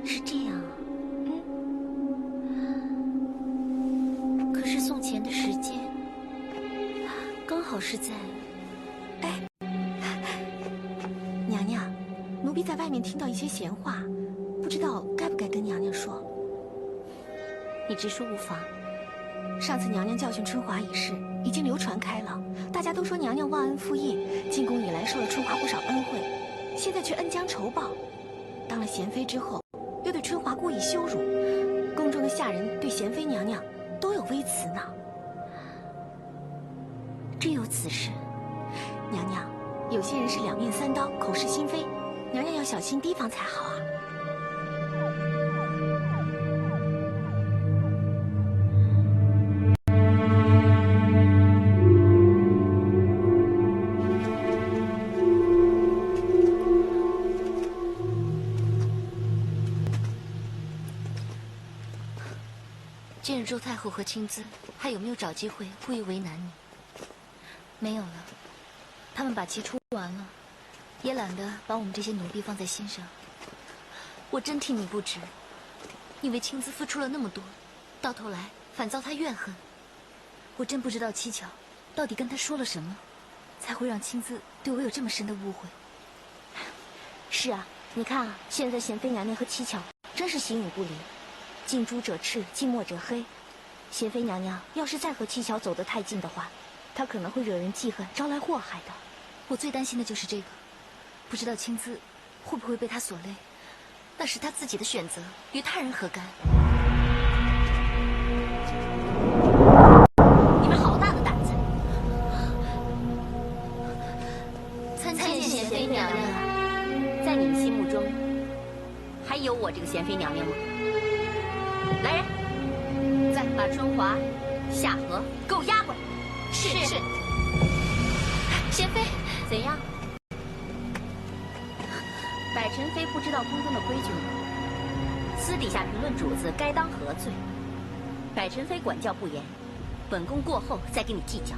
是这样啊。可是送钱的时间刚好是在……哎，娘娘，奴婢在外面听到一些闲话，不知道该不该跟娘娘说。你直说无妨。上次娘娘教训春华一事已经流传开了，大家都说娘娘忘恩负义，进宫以来受了春华不少恩惠，现在却恩将仇报。当了贤妃之后，又对春华故意羞辱，宫中的下人对贤妃娘娘都有微词呢。真有此事？娘娘，有些人是两面三刀，口是心非，娘娘要小心提防才好啊。太后和青姿还有没有找机会故意为难你？没有了，他们把棋出完了，也懒得把我们这些奴婢放在心上。我真替你不值，你为青姿付出了那么多，到头来反遭他怨恨。我真不知道七巧到底跟他说了什么，才会让青姿对我有这么深的误会。是啊，你看啊，现在贤妃娘娘和七巧真是形影不离，近朱者赤，近墨者黑。贤妃娘娘要是再和七巧走得太近的话，她可能会惹人记恨，招来祸害的。我最担心的就是这个，不知道青姿会不会被他所累？那是他自己的选择，与他人何干？你们好大的胆子！参见贤妃娘娘。在你们心目中，还有我这个贤妃娘娘吗？来人，再把春华、夏荷给我押过来。是。贤妃，怎样？百宸妃不知道宫中的规矩吗？私底下评论主子，该当何罪？百宸妃管教不严，本宫过后再跟你计较。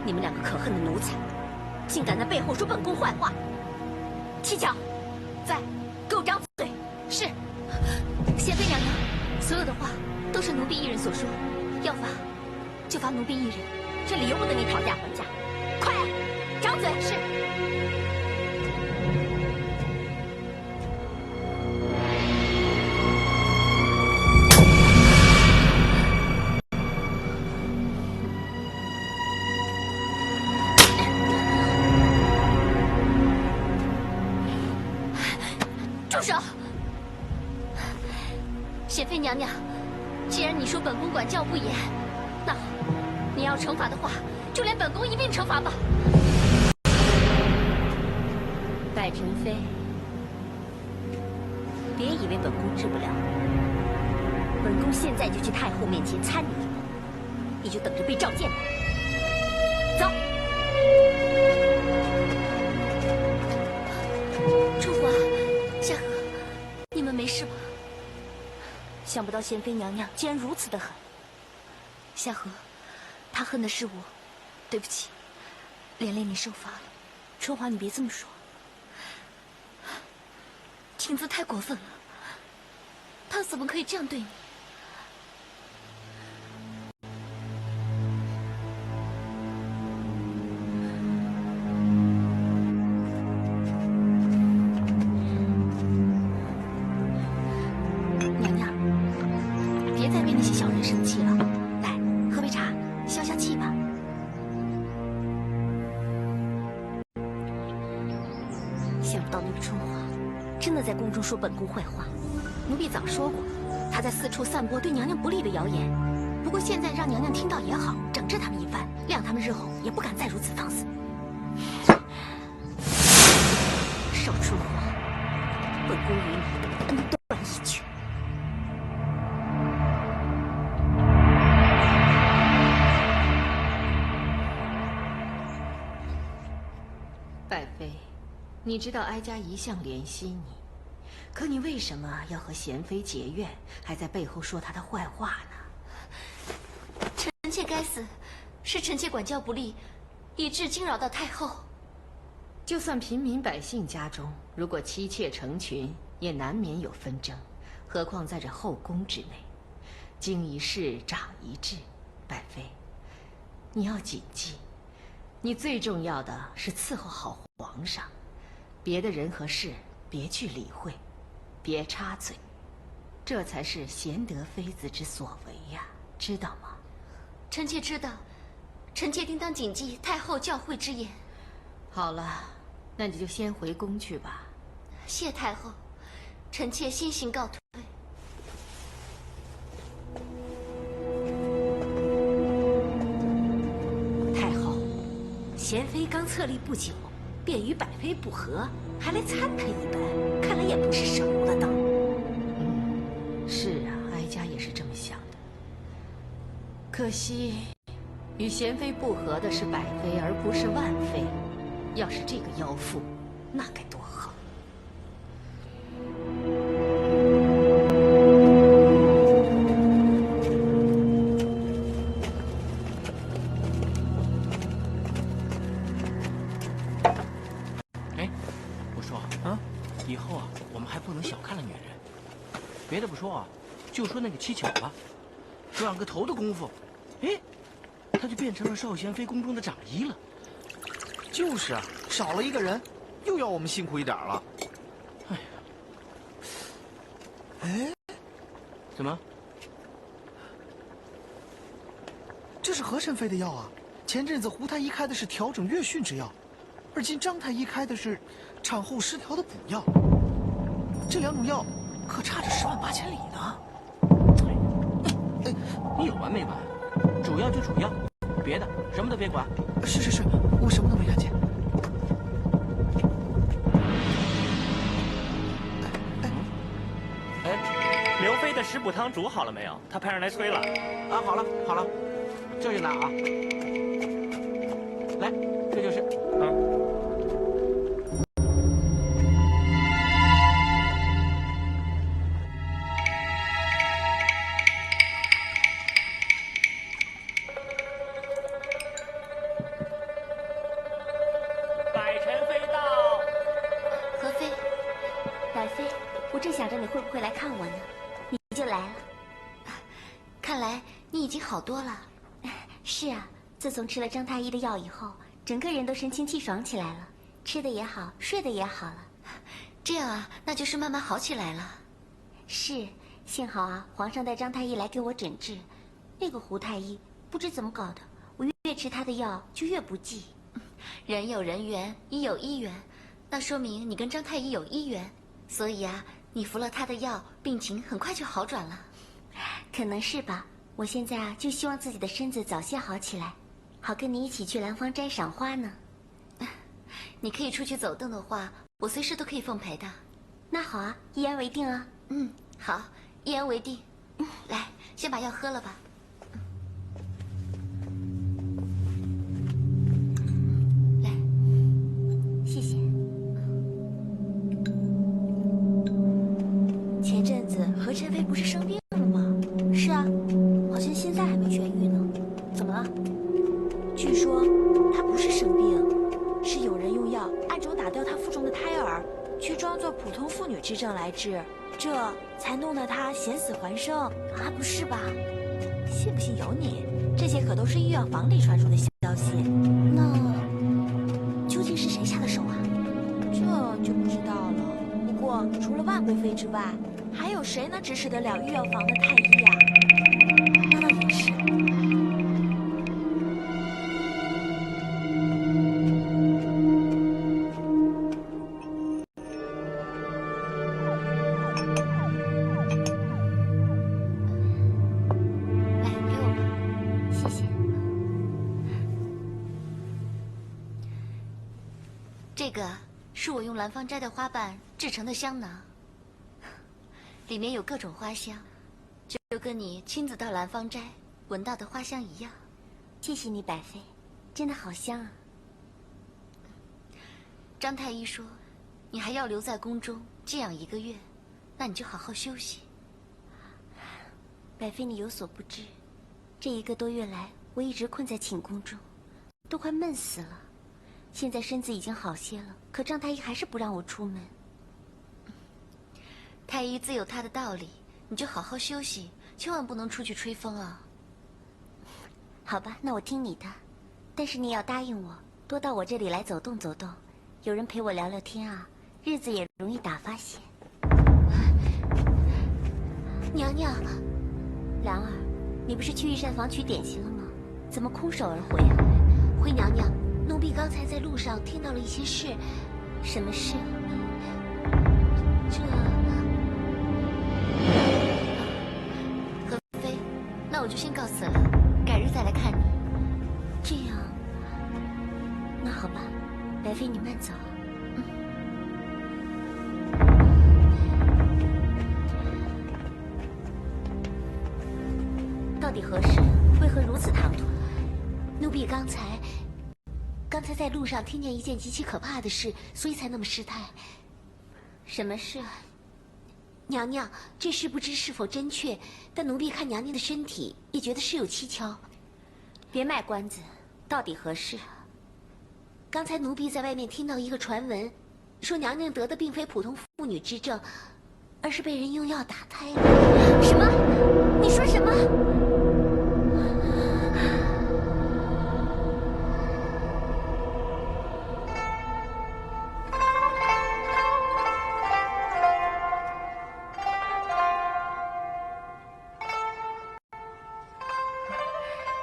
你们两个可恨的奴才，竟敢在背后说本宫坏话！七巧，在，给我张嘴！是。贤妃娘娘，所有的话都是奴婢一人所说，要罚就罚奴婢一人。这里由不得你讨价还价，快张嘴！是。住手！贤妃娘娘，既然你说本宫管教不严，那好，你要惩罚的话，就连本宫一并惩罚吧。百宸妃，别以为本宫治不了你，本宫现在就去太后面前参你一步，你就等着被召见吧。走。春华、夏荷，你们没事吧？想不到贤妃娘娘竟然如此的狠。夏荷，她恨的是我，对不起，连累你受罚了。春华，你别这么说。青姿太过分了，她怎么可以这样对你？娘娘，别再为那些小人生气了。来，喝杯茶，消消气吧。想不到那个春华真的在宫中说本宫坏话。奴婢早说过，他在四处散播对娘娘不利的谣言。不过现在让娘娘听到也好，整治他们一番，谅他们日后也不敢再如此放肆。少春华，本宫与你恩断义绝。百妃，你知道哀家一向怜惜你，可你为什么要和贤妃结怨，还在背后说她的坏话呢？臣妾该死，是臣妾管教不力，以致惊扰到太后。就算平民百姓家中，如果妻妾成群，也难免有纷争，何况在这后宫之内，经一事长一智。百妃，你要谨记，你最重要的是伺候好皇上，别的人和事别去理会，别插嘴，这才是贤德妃子之所为呀，知道吗？臣妾知道，臣妾定当谨记太后教诲之言。好了，那你就先回宫去吧。谢太后，臣妾先行告退。太后，贤妃刚册立不久，便与百妃不和，还来参她一本，看来也不是省油的灯。是啊，哀家也是这么想的。可惜，与贤妃不和的是百妃，而不是万妃。要是这个妖妇，那该多好！不能小看了女人。别的不说啊，就说那个七巧吧，转个头的功夫，哎，她就变成了少贤妃宫中的长医了。就是啊，少了一个人，又要我们辛苦一点了。哎呀，哎，怎么？这是何珍妃的药啊！前阵子胡太医开的是调整月训之药，而今张太医开的是产后失调的补药。这两种药可差着10万8千里呢。哎，你有完没完？主要就主要，别的什么都别管。是，我什么都没看见。刘妃的食补汤煮好了没有？她派人来催了。啊，好了，这就拿啊。来，这就是。百宸妃到。何妃，百妃，我正想着你会不会来看我呢，你就来了。看来你已经好多了。是啊，自从吃了张太医的药以后，整个人都神清气爽起来了，吃的也好，睡的也好了。这样啊，那就是慢慢好起来了。是，幸好啊，皇上带张太医来给我诊治。那个胡太医不知怎么搞的，我越吃他的药就越不济。人有人缘，医有医缘，那说明你跟张太医有医缘，所以啊，你服了他的药，病情很快就好转了。可能是吧。我现在啊，就希望自己的身子早些好起来，好跟你一起去兰芳斋赏花呢。你可以出去走动的话，我随时都可以奉陪的。那好啊，一言为定啊。好，一言为定。来，先把药喝了吧。来，谢谢。前阵子何宸妃不是生病了吗？是啊，好像现在还没痊愈呢。怎么了？据说她不是生病，是有人用药暗中打掉她腹中的胎儿，却装作普通妇女之症来治，这才弄得她险死还生。啊，不是吧？信不信由你，这些可都是医药房里传出的消息。那究竟是谁下的手啊？这就不知道了。不过除了万贵妃之外，还有谁能指使得了御药房的太医呀？那倒也是。来，给我吧。谢谢。这个是我用兰芳斋的花瓣制成的香囊。里面有各种花香，就跟你亲自到兰芳斋闻到的花香一样。谢谢你，百妃，真的好香啊。张太医说，你还要留在宫中静养1个月，那你就好好休息。百妃，你有所不知，这1个多月来，我一直困在寝宫中，都快闷死了。现在身子已经好些了，可张太医还是不让我出门。太医自有他的道理，你就好好休息，千万不能出去吹风啊。好吧，那我听你的，但是你也要答应我，多到我这里来走动走动，有人陪我聊聊天啊，日子也容易打发些。娘娘，兰儿，你不是去御膳房取点心了吗？怎么空手而回啊？回娘娘，奴婢刚才在路上听到了一些事。什么事？这。何妃，那我就先告辞了，改日再来看你。这样，那好吧，白妃你慢走。到底何事？为何如此唐突？奴婢刚才在路上听见一件极其可怕的事，所以才那么失态。什么事？娘娘，这事不知是否真确，但奴婢看娘娘的身体，也觉得事有蹊跷。别卖关子，到底何事？刚才奴婢在外面听到一个传闻，说娘娘得的并非普通妇女之症，而是被人用药打胎了。什么？你说什么？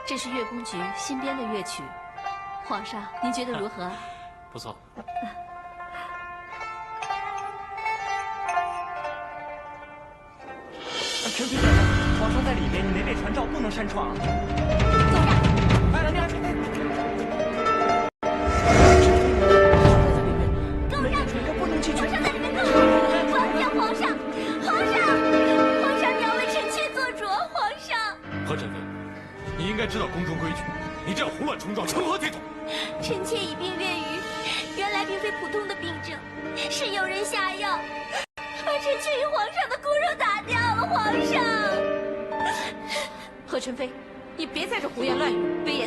这是乐工局新编的乐曲，皇上您觉得如何？不错。陈飞先生，皇上在里面，你没被传召，不能擅闯。走着。哎，娘，给我让开！不能进去。皇上在里面，给我放下皇上！皇上，你要为臣妾做主，皇上。何晨飞，你应该知道宫中规矩，你这样胡乱冲撞，成何体统？臣妾已病月余，原来并非普通的病症，是有人下药，把臣妾与皇上的骨肉打掉了。皇上，何晨飞，你别在这胡言乱语，危